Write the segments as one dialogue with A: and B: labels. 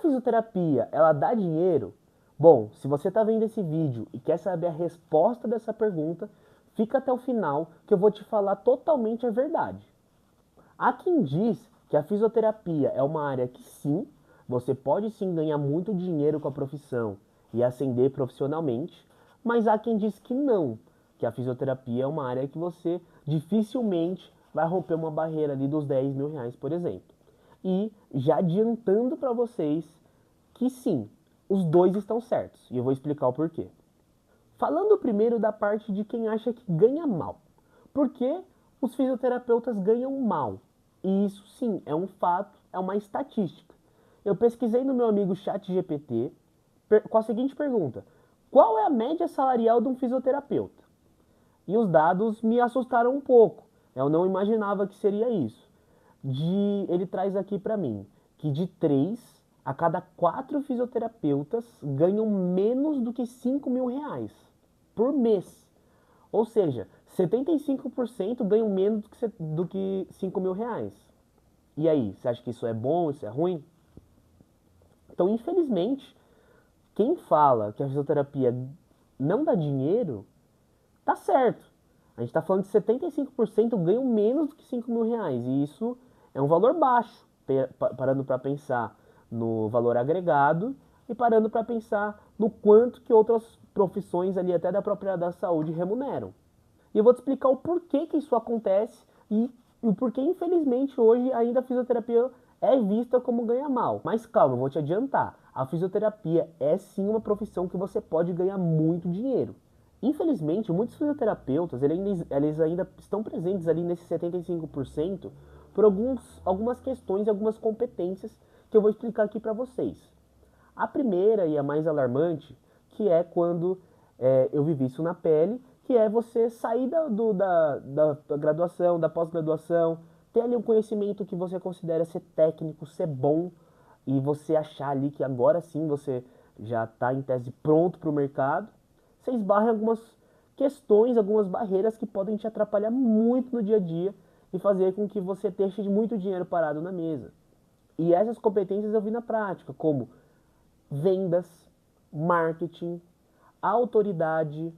A: fisioterapia, ela dá dinheiro? Bom, se você está vendo esse vídeo e quer saber a resposta dessa pergunta, fica até o final que eu vou te falar totalmente a verdade. Há quem diz que a fisioterapia é uma área que sim, você pode sim ganhar muito dinheiro com a profissão e ascender profissionalmente, mas há quem diz que não, que a fisioterapia é uma área que você dificilmente vai romper uma barreira ali dos 10 mil reais, por exemplo. E já adiantando para vocês que sim, os dois estão certos, e eu vou explicar o porquê. Falando primeiro da parte de quem acha que ganha mal. Por que os fisioterapeutas ganham mal? E isso sim, é um fato, é uma estatística. Eu pesquisei no meu amigo ChatGPT com a seguinte pergunta: qual é a média salarial de um fisioterapeuta? E os dados me assustaram um pouco. Eu não imaginava que seria isso. Ele traz aqui para mim que de 3 a cada 4 fisioterapeutas ganham menos do que 5 mil reais por mês. Ou seja, 75% ganham menos do que 5 mil reais. E aí, você acha que isso é bom, isso é ruim? Então, infelizmente, quem fala que a fisioterapia não dá dinheiro, tá certo. A gente está falando de 75% ganham menos do que 5 mil reais. E isso é um valor baixo, parando para pensar no valor agregado e parando para pensar no quanto que outras profissões ali, até da própria área da saúde, remuneram. E eu vou te explicar o porquê que isso acontece e o porquê, infelizmente, hoje ainda a fisioterapia é vista como ganha mal. Mas calma, eu vou te adiantar. A fisioterapia é sim uma profissão que você pode ganhar muito dinheiro. Infelizmente, muitos fisioterapeutas, eles ainda estão presentes ali nesses 75% por algumas questões e algumas competências que eu vou explicar aqui para vocês. A primeira e a mais alarmante, que é quando eu vivi isso na pele, que é você sair da graduação, da pós-graduação, ter ali um conhecimento que você considera ser técnico, ser bom, e você achar ali que agora sim você já está em tese pronto para o mercado, você esbarra em algumas questões, algumas barreiras que podem te atrapalhar muito no dia a dia e fazer com que você deixe de muito dinheiro parado na mesa. E essas competências eu vi na prática, como vendas, marketing, autoridade,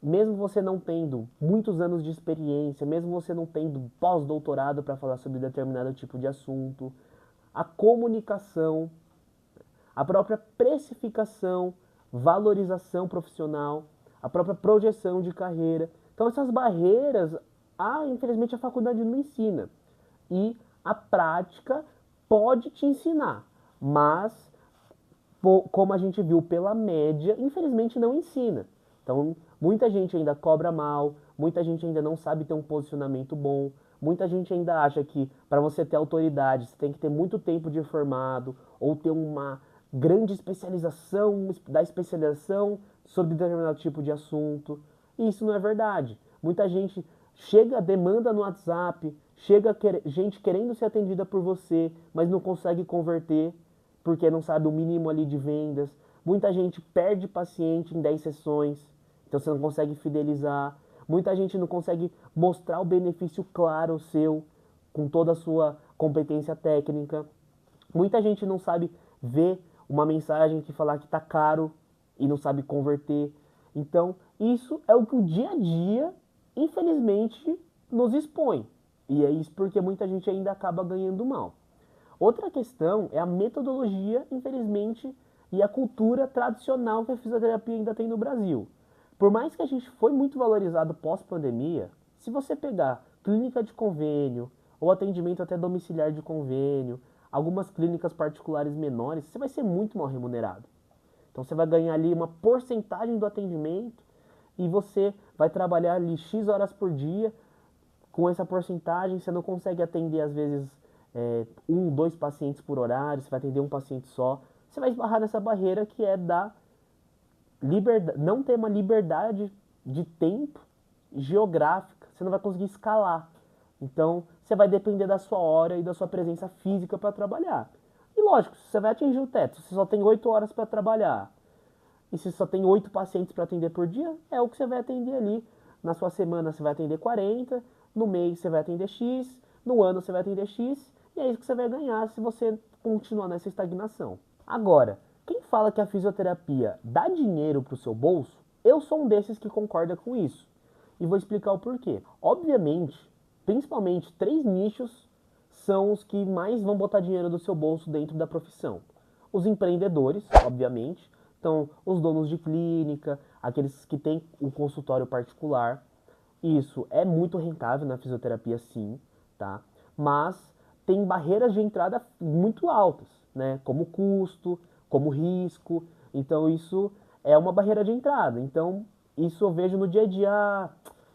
A: mesmo você não tendo muitos anos de experiência, mesmo você não tendo pós-doutorado para falar sobre determinado tipo de assunto, a comunicação, a própria precificação, valorização profissional, a própria projeção de carreira. Então essas barreiras, infelizmente a faculdade não ensina. E a prática pode te ensinar, mas como a gente viu pela média, infelizmente não ensina. Então, muita gente ainda cobra mal, muita gente ainda não sabe ter um posicionamento bom, muita gente ainda acha que para você ter autoridade, você tem que ter muito tempo de formado ou ter uma grande especialização, da especialização sobre determinado tipo de assunto. E isso não é verdade. Muita gente chega, demanda no WhatsApp, chega gente querendo ser atendida por você, mas não consegue converter porque não sabe o mínimo ali de vendas. Muita gente perde paciente em 10 sessões, então você não consegue fidelizar. Muita gente não consegue mostrar o benefício claro seu, com toda a sua competência técnica. Muita gente não sabe ver uma mensagem que falar que está caro e não sabe converter. Então, isso é o que o dia a dia, infelizmente, nos expõe. E é isso porque muita gente ainda acaba ganhando mal. Outra questão é a metodologia, infelizmente, e a cultura tradicional que a fisioterapia ainda tem no Brasil. Por mais que a gente foi muito valorizado pós-pandemia, se você pegar clínica de convênio ou atendimento até domiciliar de convênio, algumas clínicas particulares menores, você vai ser muito mal remunerado. Então você vai ganhar ali uma porcentagem do atendimento e você vai trabalhar ali X horas por dia. Com essa porcentagem, você não consegue atender, às vezes, um, dois pacientes por horário, você vai atender um paciente só. Você vai esbarrar nessa barreira que é da liberdade, não ter uma liberdade de tempo geográfica. Você não vai conseguir escalar. Então, você vai depender da sua hora e da sua presença física para trabalhar. E lógico, você vai atingir o teto. Você só tem 8 horas para trabalhar. E se só tem 8 pacientes para atender por dia, é o que você vai atender ali. Na sua semana você vai atender 40, no mês você vai atender X, no ano você vai atender X, e é isso que você vai ganhar se você continuar nessa estagnação. Agora, quem fala que a fisioterapia dá dinheiro para o seu bolso, eu sou um desses que concorda com isso. E vou explicar o porquê. Obviamente, principalmente 3 nichos são os que mais vão botar dinheiro do seu bolso dentro da profissão. Os empreendedores, obviamente, então os donos de clínica, aqueles que têm o consultório particular. Isso é muito rentável na fisioterapia, sim, tá? Mas tem barreiras de entrada muito altas, né? Como custo, como risco. Então isso é uma barreira de entrada. Então isso eu vejo no dia a dia.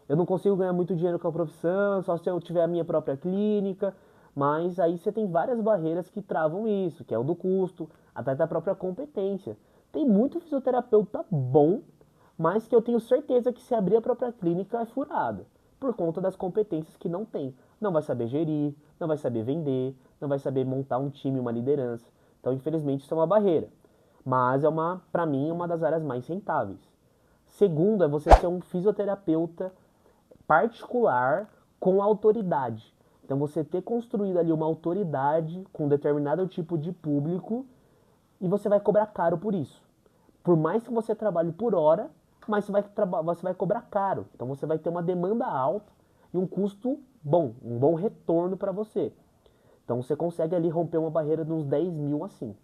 A: Eu não consigo ganhar muito dinheiro com a profissão, só se eu tiver a minha própria clínica. Mas aí você tem várias barreiras que travam isso, que é o do custo, até da própria competência. Tem muito fisioterapeuta bom, mas que eu tenho certeza que se abrir a própria clínica é furada, por conta das competências que não tem. Não vai saber gerir, não vai saber vender, não vai saber montar um time, uma liderança. Então, infelizmente, isso é uma barreira. Mas é para mim, uma das áreas mais rentáveis. Segundo, é você ser um fisioterapeuta particular com autoridade. Então, você ter construído ali uma autoridade com um determinado tipo de público e você vai cobrar caro por isso. Por mais que você trabalhe por hora, mas você vai cobrar caro. Então você vai ter uma demanda alta e um custo bom, um bom retorno para você. Então você consegue ali romper uma barreira de uns 10 mil assim.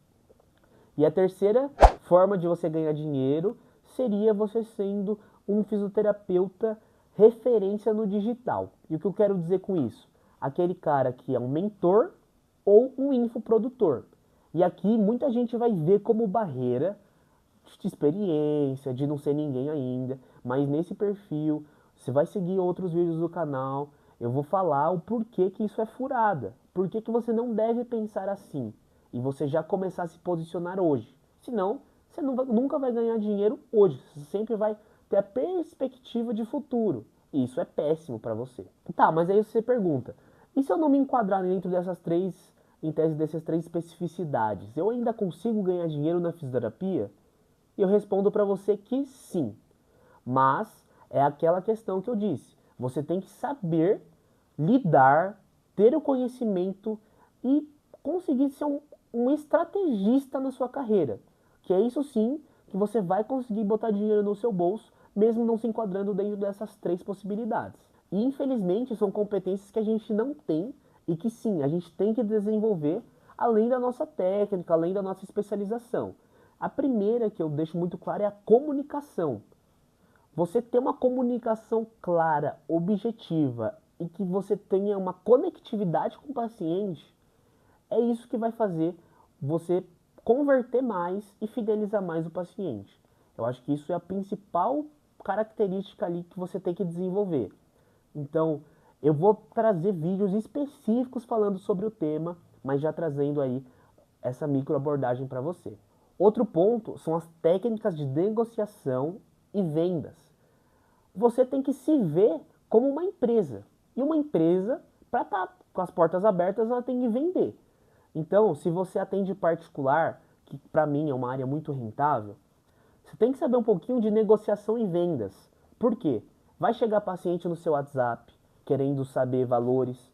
A: E a terceira forma de você ganhar dinheiro seria você sendo um fisioterapeuta referência no digital. E o que eu quero dizer com isso? Aquele cara que é um mentor ou um infoprodutor. E aqui muita gente vai ver como barreira de experiência, de não ser ninguém ainda, mas nesse perfil, você vai seguir outros vídeos do canal, eu vou falar o porquê que isso é furada, por que você não deve pensar assim, e você já começar a se posicionar hoje. Senão, você nunca vai ganhar dinheiro hoje, você sempre vai ter a perspectiva de futuro, e isso é péssimo para você. Tá, mas aí você pergunta, e se eu não me enquadrar dentro em tese dessas 3 especificidades, eu ainda consigo ganhar dinheiro na fisioterapia? E eu respondo para você que sim. Mas é aquela questão que eu disse. Você tem que saber lidar, ter o conhecimento e conseguir ser um estrategista na sua carreira. Que é isso sim que você vai conseguir botar dinheiro no seu bolso, mesmo não se enquadrando dentro dessas 3 possibilidades. E infelizmente são competências que a gente não tem e que sim, a gente tem que desenvolver além da nossa técnica, além da nossa especialização. A primeira que eu deixo muito claro é a comunicação. Você ter uma comunicação clara, objetiva e que você tenha uma conectividade com o paciente, é isso que vai fazer você converter mais e fidelizar mais o paciente. Eu acho que isso é a principal característica ali que você tem que desenvolver. Então, eu vou trazer vídeos específicos falando sobre o tema, mas já trazendo aí essa micro abordagem para você. Outro ponto são as técnicas de negociação e vendas. Você tem que se ver como uma empresa. E uma empresa, para estar com as portas abertas, ela tem que vender. Então, se você atende particular, que para mim é uma área muito rentável, você tem que saber um pouquinho de negociação e vendas. Por quê? Vai chegar paciente no seu WhatsApp querendo saber valores,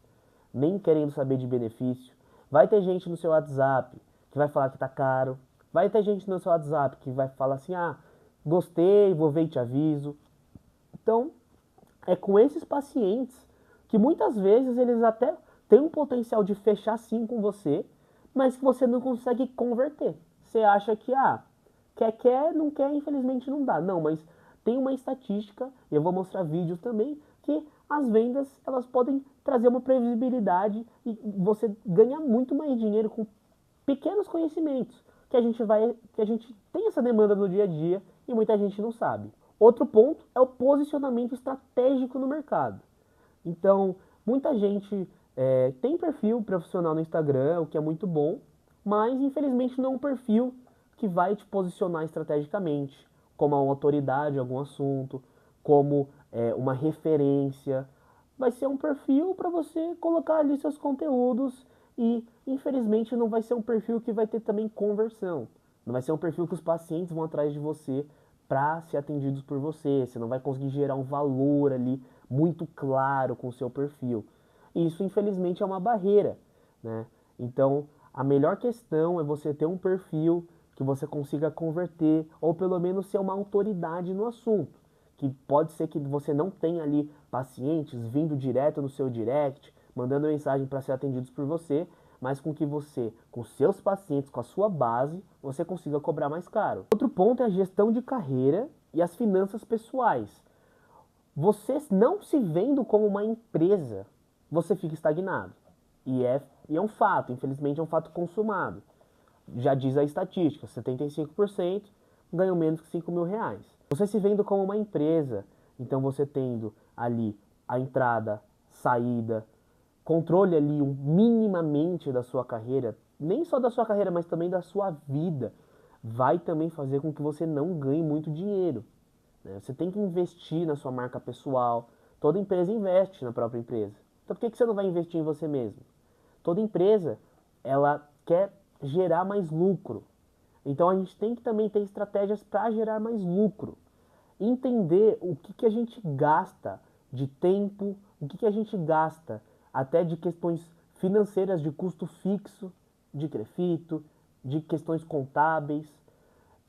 A: nem querendo saber de benefício. Vai ter gente no seu WhatsApp que vai falar que tá caro. Vai ter gente no seu WhatsApp que vai falar assim: ah, gostei, vou ver e te aviso. Então, é com esses pacientes que muitas vezes eles até têm um potencial de fechar sim com você, mas que você não consegue converter. Você acha que, quer, não quer, infelizmente não dá. Não, mas tem uma estatística, e eu vou mostrar vídeos também, que as vendas elas podem trazer uma previsibilidade e você ganha muito mais dinheiro com pequenos conhecimentos que a gente tem essa demanda no dia a dia e muita gente não sabe. Outro ponto é o posicionamento estratégico no mercado. Então, muita gente tem perfil profissional no Instagram, o que é muito bom, mas infelizmente não é um perfil que vai te posicionar estrategicamente, como uma autoridade em algum assunto, como uma referência. Vai ser um perfil para você colocar ali seus conteúdos e, infelizmente, não vai ser um perfil que vai ter também conversão. Não vai ser um perfil que os pacientes vão atrás de você para ser atendidos por você. Você não vai conseguir gerar um valor ali muito claro com o seu perfil. E isso, infelizmente, é uma barreira, né? Então, A melhor questão é você ter um perfil que você consiga converter, ou pelo menos ser uma autoridade no assunto. Que pode ser que você não tenha ali pacientes vindo direto no seu direct, mandando mensagem para ser atendidos por você, mas com que você, com seus pacientes, com a sua base, você consiga cobrar mais caro. Outro ponto é a gestão de carreira e as finanças pessoais. Você não se vendo como uma empresa, você fica estagnado. E é um fato, infelizmente é um fato consumado. Já diz a estatística, 75% ganham menos que 5 mil reais. Você se vendo como uma empresa, então você tendo ali a entrada, saída, controle ali minimamente da sua carreira, nem só da sua carreira, mas também da sua vida, vai também fazer com que você não ganhe muito dinheiro. Né? Você tem que investir na sua marca pessoal. Toda empresa investe na própria empresa. Então por que você não vai investir em você mesmo? Toda empresa, ela quer gerar mais lucro. Então a gente tem que também ter estratégias para gerar mais lucro. Entender o que a gente gasta de tempo, o que a gente gasta até de questões financeiras, de custo fixo, de crefito, de questões contábeis.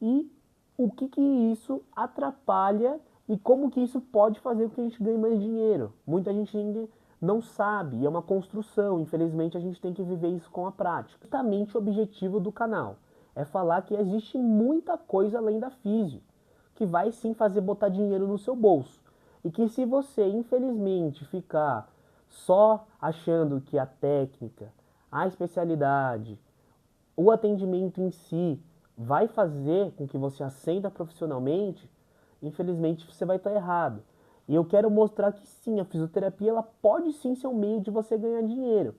A: E o que isso atrapalha e como que isso pode fazer com que a gente ganhe mais dinheiro. Muita gente ainda não sabe, e é uma construção, infelizmente a gente tem que viver isso com a prática. Justamente o objetivo do canal é falar que existe muita coisa além da físio, que vai sim fazer botar dinheiro no seu bolso. E que se você, infelizmente, ficar só achando que a técnica, a especialidade, o atendimento em si vai fazer com que você ascenda profissionalmente, infelizmente você vai estar errado. E eu quero mostrar que sim, a fisioterapia ela pode sim ser um meio de você ganhar dinheiro.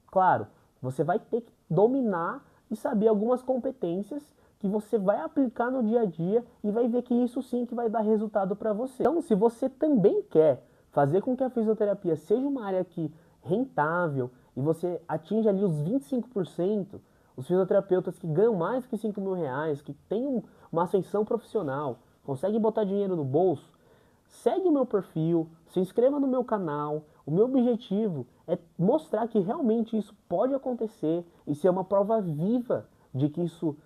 A: Claro, você vai ter que dominar e saber algumas competências que você vai aplicar no dia a dia e vai ver que isso sim que vai dar resultado para você. Então, se você também quer fazer com que a fisioterapia seja uma área que rentável e você atinja ali os 25%, os fisioterapeutas que ganham mais que 5 mil reais, que têm uma ascensão profissional, conseguem botar dinheiro no bolso, segue o meu perfil, se inscreva no meu canal. O meu objetivo é mostrar que realmente isso pode acontecer e ser uma prova viva de que isso,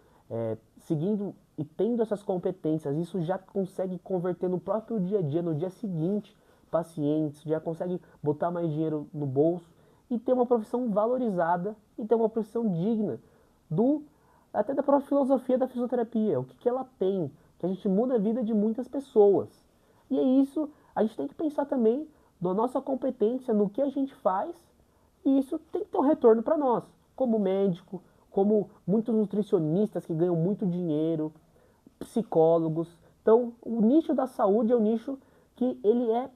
A: seguindo e tendo essas competências, isso já consegue converter no próprio dia a dia, no dia seguinte, pacientes, já consegue botar mais dinheiro no bolso e ter uma profissão valorizada e ter uma profissão digna até da própria filosofia da fisioterapia, o que ela tem, que a gente muda a vida de muitas pessoas. E é isso, a gente tem que pensar também na nossa competência, no que a gente faz, e isso tem que ter um retorno para nós, como médico, como muitos nutricionistas que ganham muito dinheiro, psicólogos. Então, o nicho da saúde é um nicho que ele é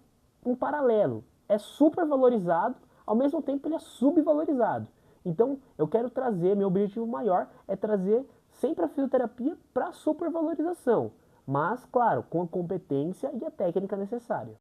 A: um paralelo, é super valorizado, ao mesmo tempo ele é subvalorizado. Então, eu quero trazer, meu objetivo maior é trazer sempre a fisioterapia para a supervalorização, mas, claro, com a competência e a técnica necessária.